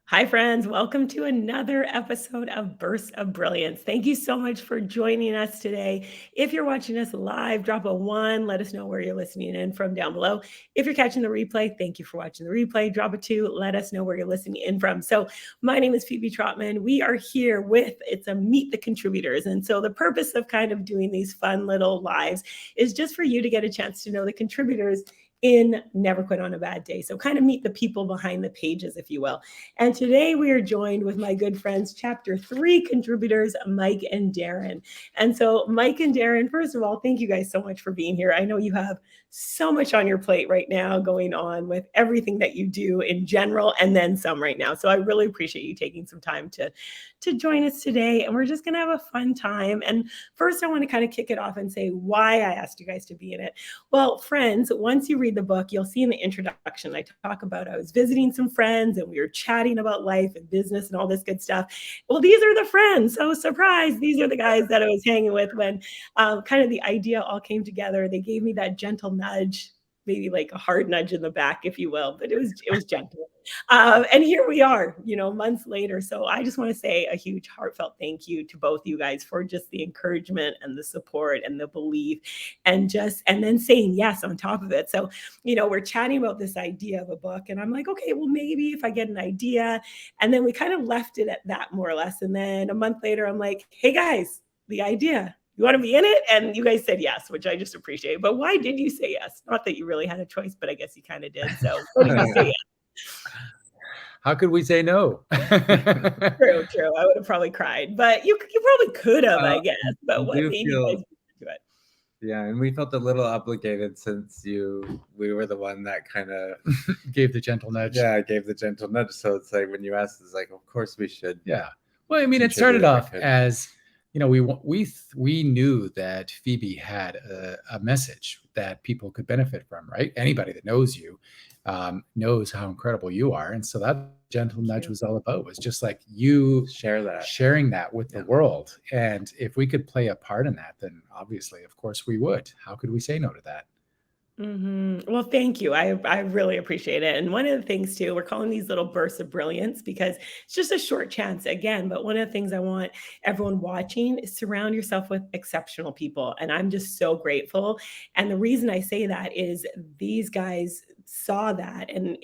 Hi, friends. Welcome to another episode of Bursts of Brilliance. Thank you so much for joining us today. If you're watching us live, drop a one. Let us know where you're listening in from down below. If you're catching the replay, thank you for watching the replay. Drop a two. Let us know where you're listening in from. So, my name is Phoebe Trotman. We are here with it's a Meet the Contributors. And so, the purpose of kind of doing these fun little lives is just for you to get a chance to know the contributors in Never Quit on a Bad Day. So, kind of meet the people behind the pages, if you will. And today we are joined with my good friends, Chapter 3 contributors, Mike and Darren. And so, Mike and Darren, first of all, thank you guys so much for being here. I know you have so much on your plate right now going on with everything that you do in general and then some right now. So I really appreciate you taking some time to join us today. And we're just going to have a fun time. And first, I want to kind of kick it off and say why I asked you guys to be in it. Well, friends, once you read the book, you'll see in the introduction, I talk about I was visiting some friends and we were chatting about life and business and all this good stuff. Well, these are the friends. So surprise, these are the guys that I was hanging with when kind of the idea all came together. They gave me that gentle nudge, maybe like a hard nudge in the back, if you will, but it was gentle. And here we are, months later. So I just want to say a huge heartfelt thank you to both you guys for just the encouragement and the support and the belief and then saying yes on top of it. So, we're chatting about this idea of a book and I'm like, okay, well, maybe if I get an idea. And then we kind of left it at that more or less. And then a month later, I'm like, hey guys, the idea. You want to be in it? And you guys said yes, which I just appreciate. But why did you say yes? Not that you really had a choice, but I guess you kind of did. So why did you say yes? How could we say no? True. I would have probably cried, but you probably could have, I guess. But what made you guys do it? Yeah, and we felt a little obligated since we were the one that kind of gave the gentle nudge. Yeah, gave the gentle nudge. So it's like when you asked, it's like, of course we should. Yeah. Well, I mean, it started off as, we knew that Phoebe had a message that people could benefit from, right? Anybody that knows you knows how incredible you are. And so that gentle nudge was all about, was just like you sharing that with the world. And if we could play a part in that, then obviously, of course we would. How could we say no to that? Well, thank you. I really appreciate it. And one of the things too, we're calling these little bursts of brilliance because it's just a short chance again. But one of the things I want everyone watching is surround yourself with exceptional people. And I'm just so grateful. And the reason I say that is these guys saw that and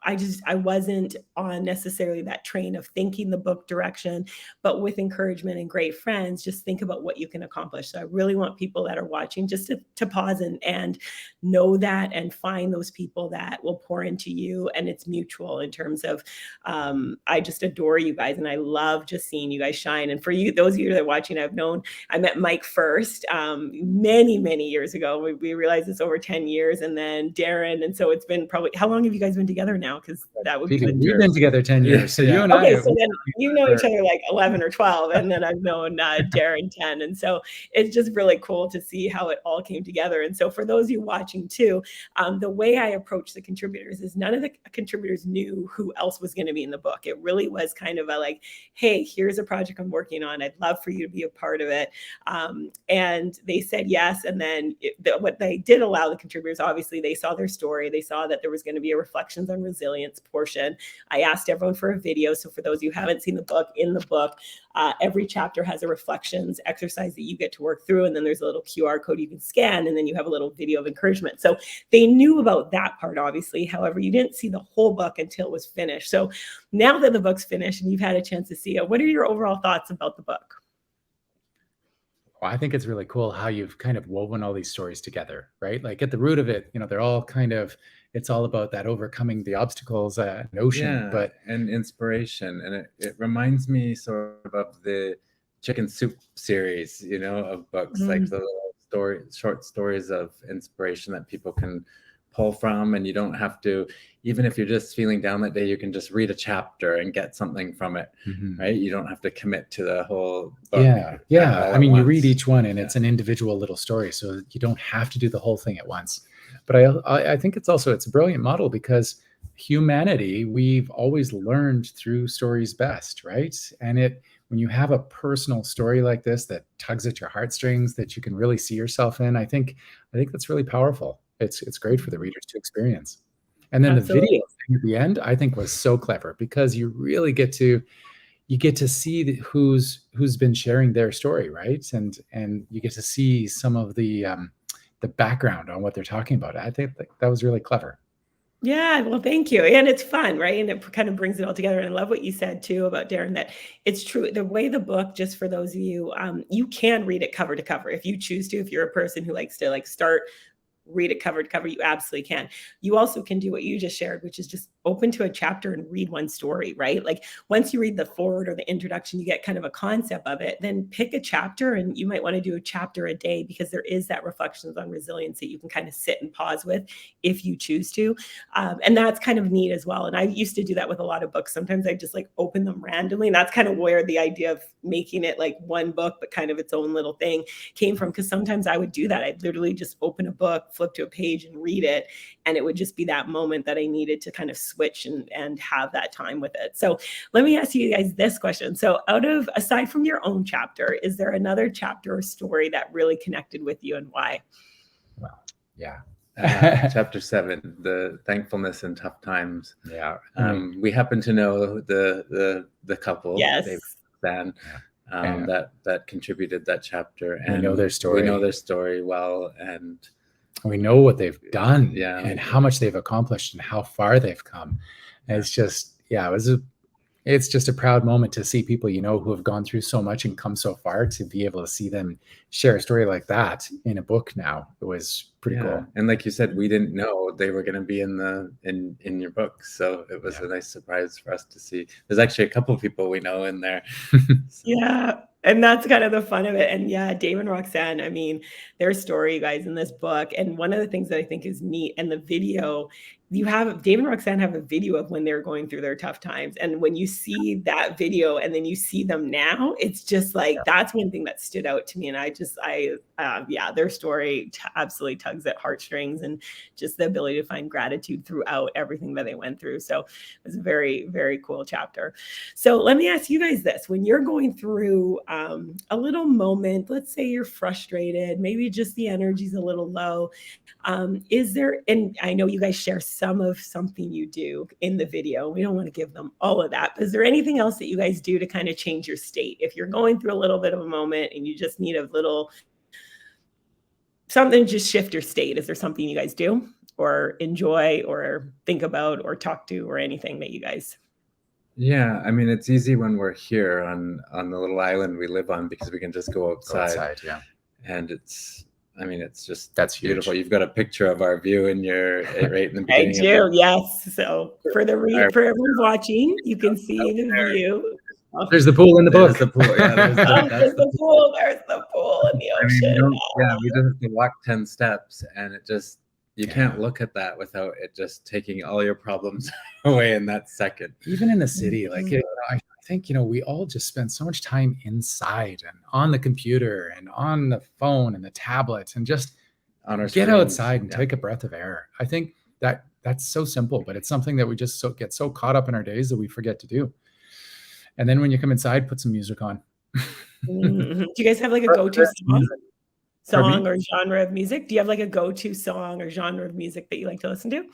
I wasn't on necessarily that train of thinking the book direction, but with encouragement and great friends, just think about what you can accomplish. So I really want people that are watching just to pause and know that and find those people that will pour into you. And it's mutual in terms of, I just adore you guys. And I love just seeing you guys shine. And for you, those of you that are watching, I met Mike first many, many years ago. We realized it's over 10 years and then Darren. And so it's been probably, how long have you guys been together now? Because that would be good. We've been together 10 years. So you and I. So then you know each other like 11 or 12. And then I've known Darren 10. And so it's just really cool to see how it all came together. And so for those of you watching too, the way I approach the contributors is none of the contributors knew who else was going to be in the book. It really was kind of a like, hey, here's a project I'm working on. I'd love for you to be a part of it. And they said yes. And then what they did allow the contributors, obviously, they saw their story. They saw that there was going to be a reflections on resilience portion. I asked everyone for a video. So for those of you who haven't seen the book, in the book, every chapter has a reflections exercise that you get to work through. And then there's a little QR code you can scan. And then you have a little video of encouragement. So they knew about that part, obviously. However, you didn't see the whole book until it was finished. So now that the book's finished and you've had a chance to see it, what are your overall thoughts about the book? Well, I think it's really cool how you've kind of woven all these stories together, right? Like at the root of it, they're all kind of, it's all about that overcoming the obstacles notion, and inspiration. And it reminds me sort of the Chicken Soup series, of books, like the little short stories of inspiration that people can pull from. And you don't have to, even if you're just feeling down that day, you can just read a chapter and get something from it, right? You don't have to commit to the whole book. Yeah. I mean, you read each one and it's an individual little story. So you don't have to do the whole thing at once. But I think it's a brilliant model because humanity, we've always learned through stories best, right? And when you have a personal story like this that tugs at your heartstrings, that you can really see yourself in, I think that's really powerful. It's great for the readers to experience. And then the video at the end, I think was so clever, because you really get to see who's been sharing their story, right? And you get to see some of the background on what they're talking about. I think that was really clever. Yeah, well, thank you. And it's fun, right? And it kind of brings it all together. And I love what you said too about Darren, that it's true. The way the book, just for those of you, you can read it cover to cover if you choose to. If you're a person who likes to start, read it cover to cover, you absolutely can. You also can do what you just shared, which is just open to a chapter and read one story, right? Like once you read the forward or the introduction, you get kind of a concept of it. Then pick a chapter, and you might want to do a chapter a day, because there is that reflections on resilience that you can kind of sit and pause with if you choose to. And that's kind of neat as well. And I used to do that with a lot of books. Sometimes I just open them randomly. And that's kind of where the idea of making it like one book, but kind of its own little thing came from. Because sometimes I would do that. I'd literally just open a book, flip to a page and read it. And it would just be that moment that I needed to kind of switch and have that time with it. So let me ask you guys this question. So aside from your own chapter, is there another chapter or story that really connected with you, and why? Well, yeah. Chapter 7, the thankfulness in tough times. Yeah. We happen to know the couple, Yes. David and Stan, that contributed that chapter, and we know their story. We know their story well, and we know what they've done, yeah, and how much they've accomplished, and how far they've come. And it's just, it's just a proud moment to see people who have gone through so much and come so far, to be able to see them share a story like that in a book now. It was pretty cool. And like you said, we didn't know they were going to be in your book, so it was a nice surprise for us to see. There's actually a couple of people we know in there. Yeah. And that's kind of the fun of it. And yeah, Dave and Roxanne, I mean, their story, you guys, in this book. And one of the things that I think is neat, and the video, Dave and Roxanne have a video of when they're going through their tough times. And when you see that video and then you see them now, it's just that's one thing that stood out to me. And their story absolutely tugs at heartstrings, and just the ability to find gratitude throughout everything that they went through. So it was a very, very cool chapter. So let me ask you guys this. When you're going through a little moment, let's say you're frustrated, maybe just the energy's a little low, is there, and I know you guys share some of something you do in the video, we don't want to give them all of that, but is there anything else that you guys do to kind of change your state? If you're going through a little bit of a moment and you just need a little something to just shift your state, is there something you guys do or enjoy or think about or talk to, or anything that you guys? Yeah, I mean, it's easy when we're here on the little island we live on, because we can just go outside. Yeah. And it's just, that's beautiful. huge. You've got a picture of our view in your right in the beginning. I do, yes. So for everyone watching, you can see the view. There's the pool in the book. There's the pool. Yeah, there's the pool. There's the pool in the ocean. We just have to walk 10 steps, and you can't look at that without it just taking all your problems away in that second. Even in the city, I think, we all just spend so much time inside and on the computer and on the phone and the tablet, and just on our get screens. outside and take a breath of air. I think that's so simple, but it's something that we just get so caught up in our days that we forget to do. And then when you come inside, put some music on. Do you guys have a go-to song or genre of music? Do you have a go-to song or genre of music that you like to listen to?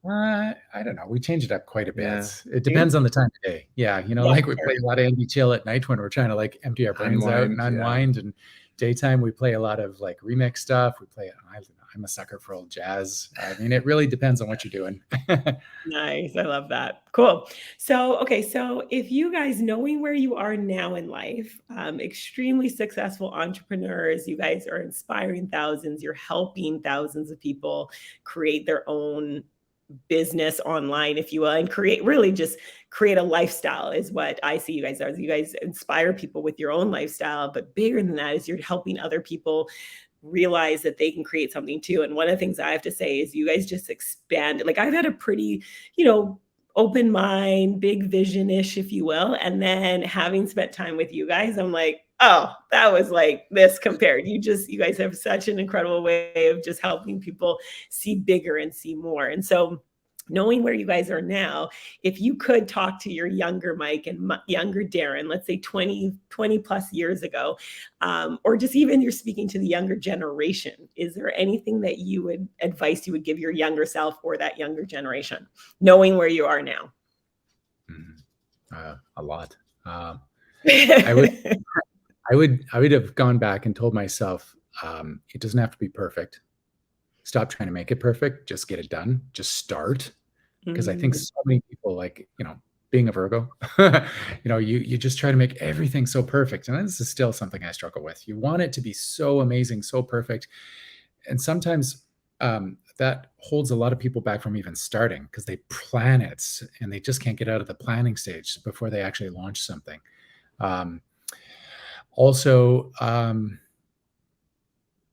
I don't know. We change it up quite a bit. Yeah. It depends on the time of day. Yeah. We play a lot of indie chill at night when we're trying to empty our brains out and unwind. And daytime, we play a lot of remix stuff. We play, I'm a sucker for old jazz. I mean, it really depends on what you're doing. Nice. I love that. Cool. So, okay. So if you guys, knowing where you are now in life, extremely successful entrepreneurs, you guys are inspiring thousands, you're helping thousands of people create their own business online, if you will, and create a lifestyle is what I see you guys are. You guys inspire people with your own lifestyle, but bigger than that is you're helping other people realize that they can create something too. And one of the things I have to say is you guys just expand. I've had a pretty, open mind, big vision-ish, if you will. And then having spent time with you guys, I'm like, oh, that was this compared. You guys have such an incredible way of just helping people see bigger and see more. And so knowing where you guys are now, if you could talk to your younger Mike and younger Darren, let's say 20 plus years ago, or just even you're speaking to the younger generation, is there anything that advice you would give your younger self or that younger generation, knowing where you are now? A lot. I would have gone back and told myself, it doesn't have to be perfect. Stop trying to make it perfect. Just get it done. Just start. Because I think so many people, like, being a Virgo, you just try to make everything so perfect. And this is still something I struggle with. You want it to be so amazing, so perfect. And sometimes that holds a lot of people back from even starting, because they plan it and they just can't get out of the planning stage before they actually launch something. Also,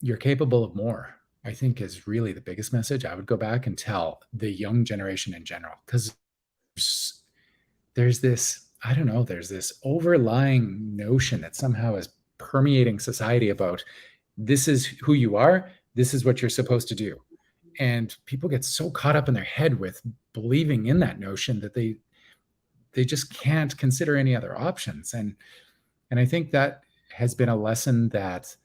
you're capable of more, I think, is really the biggest message I would go back and tell the young generation in general. Because there's this, I don't know, there's this overlying notion that somehow is permeating society about, this is who you are, this is what you're supposed to do. And people get so caught up in their head with believing in that notion that they just can't consider any other options. And I think that has been a lesson that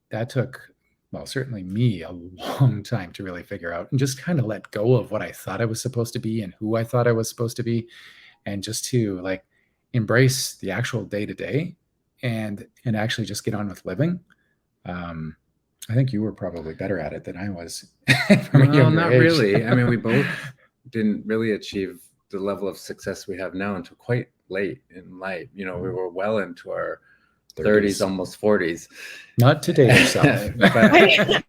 that took, well, certainly me, a long time to really figure out, and just kind of let go of what I thought I was supposed to be and who I thought I was supposed to be, and just to like embrace the actual day-to-day and actually just get on with living. I think you were probably better at it than I was. Well, not really. I mean, we both didn't really achieve the level of success we have now until quite late in life. We were well into our 30s, almost 40s. Not to date yourself. And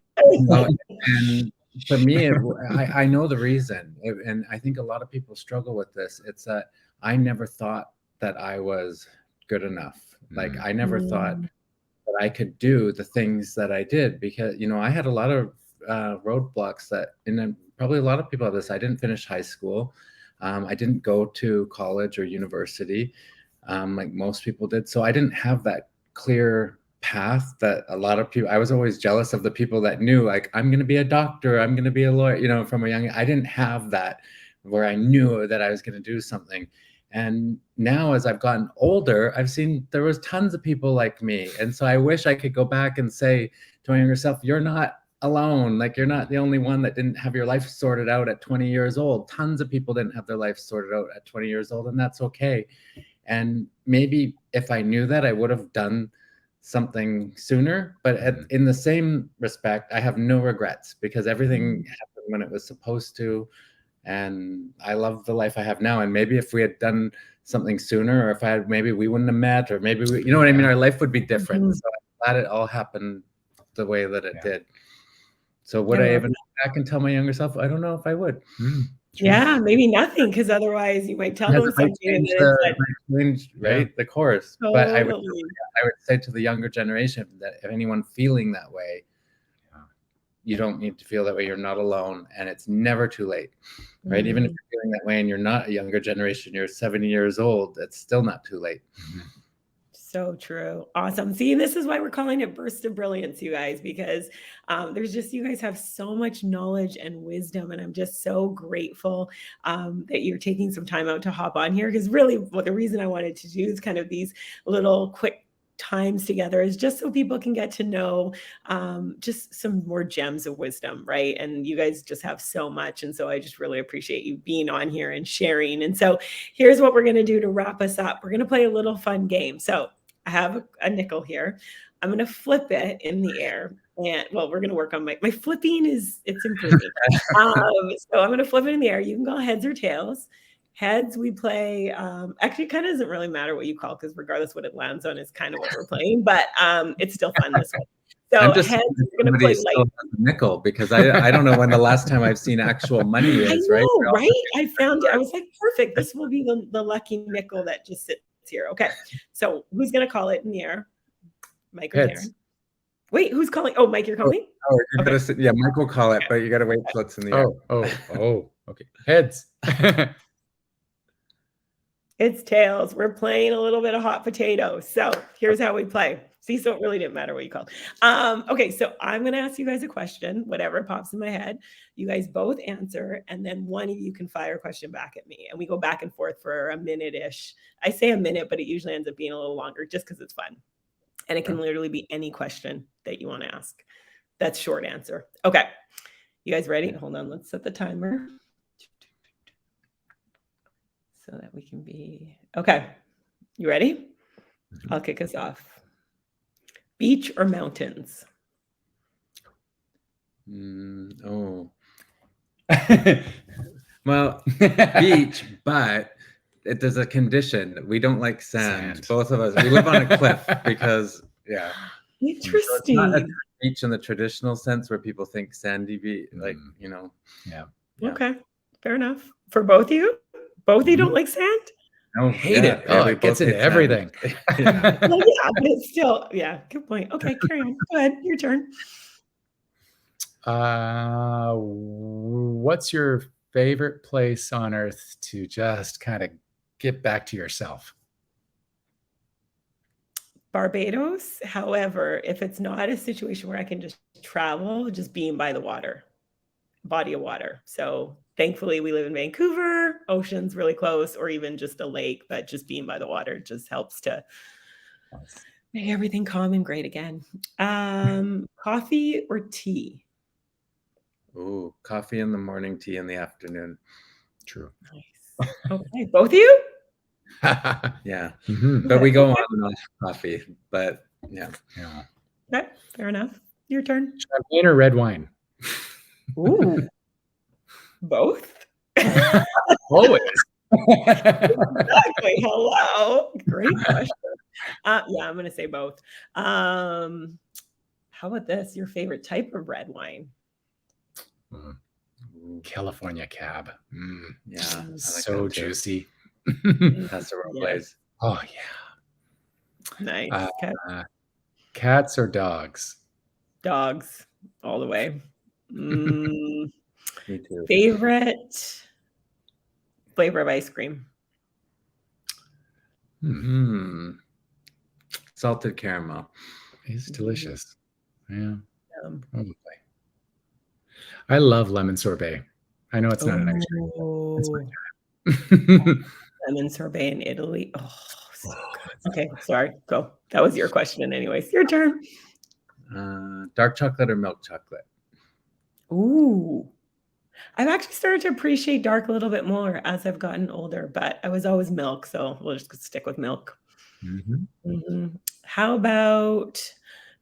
for me, I know the reason. And I think a lot of people struggle with this. It's that I never thought that I was good enough. Like, I never thought that I could do the things that I did, because, I had a lot of roadblocks that, and probably a lot of people have this. I didn't finish high school. I didn't go to college or university like most people did. So I didn't have that clear path that a lot of people, I was always jealous of the people that knew, like, I'm going to be a doctor, I'm going to be a lawyer, from a young, I didn't have that where I knew that I was going to do something. And now, as I've gotten older, I've seen there was tons of people like me. And so I wish I could go back and say to my younger self, you're not alone. Like, you're not the only one that didn't have your life sorted out at 20 years old. Tons of people didn't have their life sorted out at 20 years old, and that's okay. And maybe if I knew that, I would have done something sooner. But in the same respect, I have no regrets, because everything happened when it was supposed to. And I love the life I have now. And maybe if we had done something sooner, or if maybe we wouldn't have met, or maybe we, what I mean? Our life would be different. So I'm glad it all happened the way that it did. So would I even go back and tell my younger self? I don't know if I would. Yeah, maybe nothing, because otherwise you might tell them something. Change, right? The course. Totally. But I would say to the younger generation that if anyone feeling that way, you don't need to feel that way. You're not alone, and it's never too late, right? Even if you're feeling that way and you're not a younger generation, you're 70 years old, it's still not too late. So true. Awesome. See, this is why we're calling it Bursts of Brilliance, you guys, because there's just, you guys have so much knowledge and wisdom. And I'm just so grateful that you're taking some time out to hop on here, because really the reason I wanted to do is kind of these little quick times together is just so people can get to know just some more gems of wisdom, right? And you guys just have so much. And so I just really appreciate you being on here and sharing. And so here's what we're going to do to wrap us up. We're going to play a little fun game. So I have a nickel here. I'm going to flip it in the air. And well, we're going to work on my flipping it's improving. So I'm going to flip it in the air. You can go heads or tails. Heads, we play, actually it kind of doesn't really matter what you call, because regardless what it lands on is kind of what we're playing, but it's still fun this way. So I'm just heads, we're going to play light. Nickel, because I don't know when the last time I've seen actual money is, I know, right? I found it. I was like, perfect. This will be the lucky nickel that just sits here. Okay. So who's going to call it in the air? Mike or Darren? Wait, who's calling? Oh, Mike, you're calling? You're gonna say, yeah, Mike will call it, but you got to wait till it's in the air. Okay. Heads. It's tails. We're playing a little bit of hot potato. So here's how we play. See, so it really didn't matter what you called. Okay, so I'm going to ask you guys a question, whatever pops in my head. You guys both answer, and then one of you can fire a question back at me. And we go back and forth for a minute-ish. I say a minute, but it usually ends up being a little longer just because it's fun. And it can literally be any question that you want to ask. That's short answer. Okay. You guys ready? Hold on. Let's set the timer so that we can be... Okay. You ready? I'll kick us off. Beach or mountains? Well, beach, but there's a condition. We don't like sand. Both of us. We live on a cliff because, Interesting. So it's not a beach in the traditional sense where people think sandy beach, like, Yeah. Okay. Fair enough. For both of you? Both of you don't like sand? I hate it. It gets into everything. Well, yeah, but it's still, good point. Okay, carry on. Go ahead. Your turn. What's your favorite place on earth to just kind of get back to yourself? Barbados. However, if it's not a situation where I can just travel, just being by the water, body of water. So thankfully we live in Vancouver, ocean's really close, or even just a lake, but just being by the water just helps to make everything calm and great again. Coffee or tea? Ooh, coffee in the morning, tea in the afternoon. True. Nice. Okay, both of you? Yeah. But we go on and off coffee, but yeah. Okay, fair enough. Your turn. Champagne or red wine? Ooh. Both? Always. Exactly. Hello. Great question. I'm going to say both. How about this? Your favorite type of red wine? California Cab. Yeah. I like so juicy. That's the real place. Oh, yeah. Nice. Cats or dogs? Dogs. All the way. Me too. Favorite flavor of ice cream? Salted caramel. It's delicious. Yeah. I love lemon sorbet. I know it's not an extra. Lemon sorbet in Italy. Oh, so good. Okay, sorry. Go. That was your question anyways. Your turn. Dark chocolate or milk chocolate? Ooh. I've actually started to appreciate dark a little bit more as I've gotten older, but I was always milk, so we'll just stick with milk. How about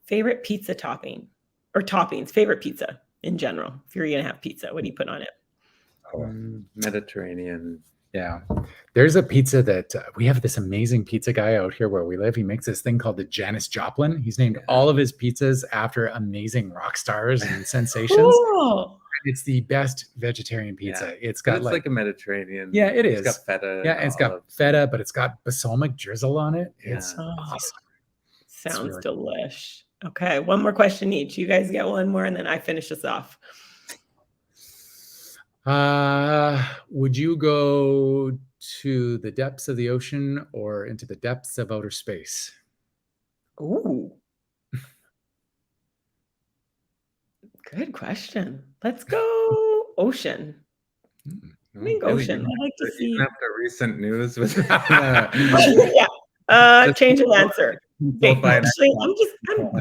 favorite pizza topping or toppings? Favorite pizza in general. If you're going to have pizza, what do you put on it? Mediterranean. Yeah. There's a pizza that we have this amazing pizza guy out here where we live. He makes this thing called the Janis Joplin. He's named all of his pizzas after amazing rock stars and sensations. Cool. It's the best vegetarian pizza. Yeah. It's got like a Mediterranean. Yeah, it is. It's got feta. Yeah, and it's got feta, but it's got balsamic drizzle on it. It's awesome. Sounds really delish. Okay, one more question each. You guys get one more, and then I finish this off. Would you go to the depths of the ocean or into the depths of outer space? Ooh. Good question. Let's go ocean. I think ocean. I'd like to see. After recent news with change of answer. Actually,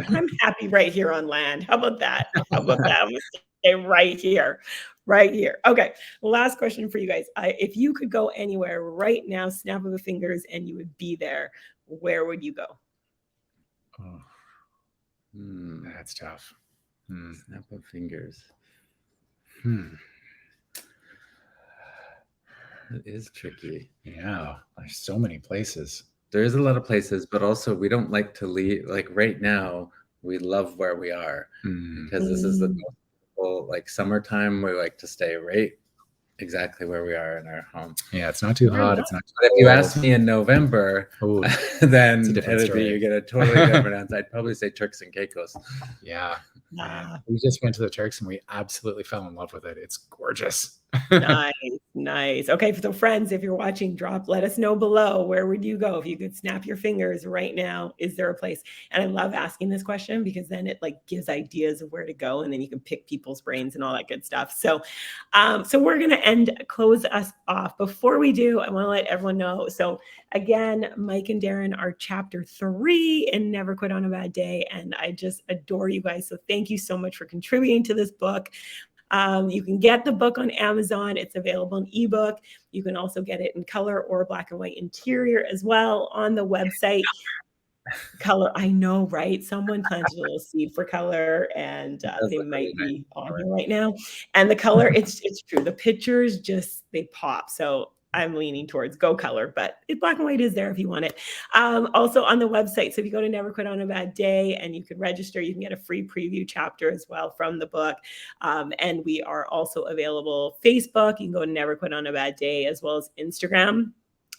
I'm happy right here on land. How about that? I'm gonna stay right here. Right here. Okay. Last question for you guys. If you could go anywhere right now, snap of the fingers, and you would be there, where would you go? That's tough. Snap of fingers. It is tricky. Yeah. There's so many places. There is a lot of places, but also we don't like to leave. Like right now, we love where we are because this is the most like summertime. We like to stay right exactly where we are in our home. Yeah, it's not too hot. It's not too cold. If you ask me in November, then you get a totally different answer. I'd probably say Turks and Caicos. Yeah. We just went to the Turks and we absolutely fell in love with it. It's gorgeous. Nice. Nice. Okay, so friends, if you're watching, let us know below. Where would you go if you could snap your fingers right now? Is there a place? And I love asking this question because then it like gives ideas of where to go, and then you can pick people's brains and all that good stuff. So, so we're gonna close us off. Before we do, I want to let everyone know. So again, Mike and Darren are chapter 3 in Never Quit on a Bad Day, and I just adore you guys. So thank you so much for contributing to this book. You can get the book on Amazon. It's available in ebook. You can also get it in color or black and white interior as well on the website. Color, I know, right? Someone planted a little seed for color, and they might be on here right now. And the color, it's true. The pictures they pop. So I'm leaning towards go color, but black and white is there if you want it. Also on the website. So if you go to Never Quit on a Bad Day and you can register, you can get a free preview chapter as well from the book. And we are also available Facebook. You can go to Never Quit on a Bad Day as well as Instagram.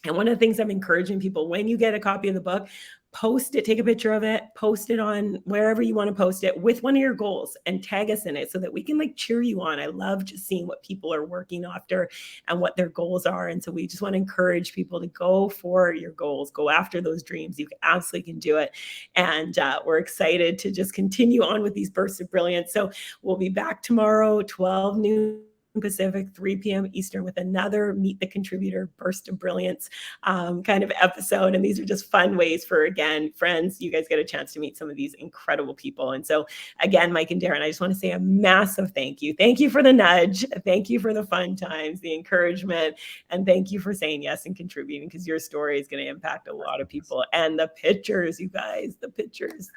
And one of the things I'm encouraging people, when you get a copy of the book, post it, take a picture of it, post it on wherever you want to post it with one of your goals and tag us in it so that we can like cheer you on. I love just seeing what people are working after and what their goals are. And so we just want to encourage people to go for your goals, go after those dreams. You absolutely can do it. And we're excited to just continue on with these bursts of brilliance. So we'll be back tomorrow, 12 noon Pacific, 3 p.m. Eastern, with another Meet the Contributor Burst of Brilliance kind of episode. And these are just fun ways for, again, friends, you guys get a chance to meet some of these incredible people. And so again, Mike and Darren, I just want to say a massive thank you. Thank you for the nudge. Thank you for the fun times, the encouragement, and thank you for saying yes and contributing, because your story is going to impact a lot of people. And the pictures, you guys, the pictures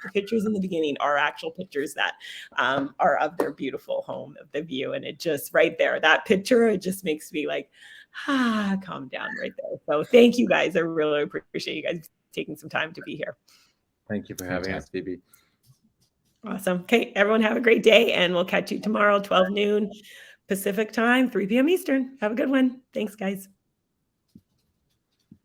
in the beginning are actual pictures that are of their beautiful home, of the view. And it just right there, that picture, it just makes me like, calm down right there. So thank you guys. I really appreciate you guys taking some time to be here. Thank you for having us, Phoebe. Awesome. Okay, everyone have a great day, and we'll catch you tomorrow, 12 noon Pacific time, 3 p.m. Eastern. Have a good one. Thanks, guys.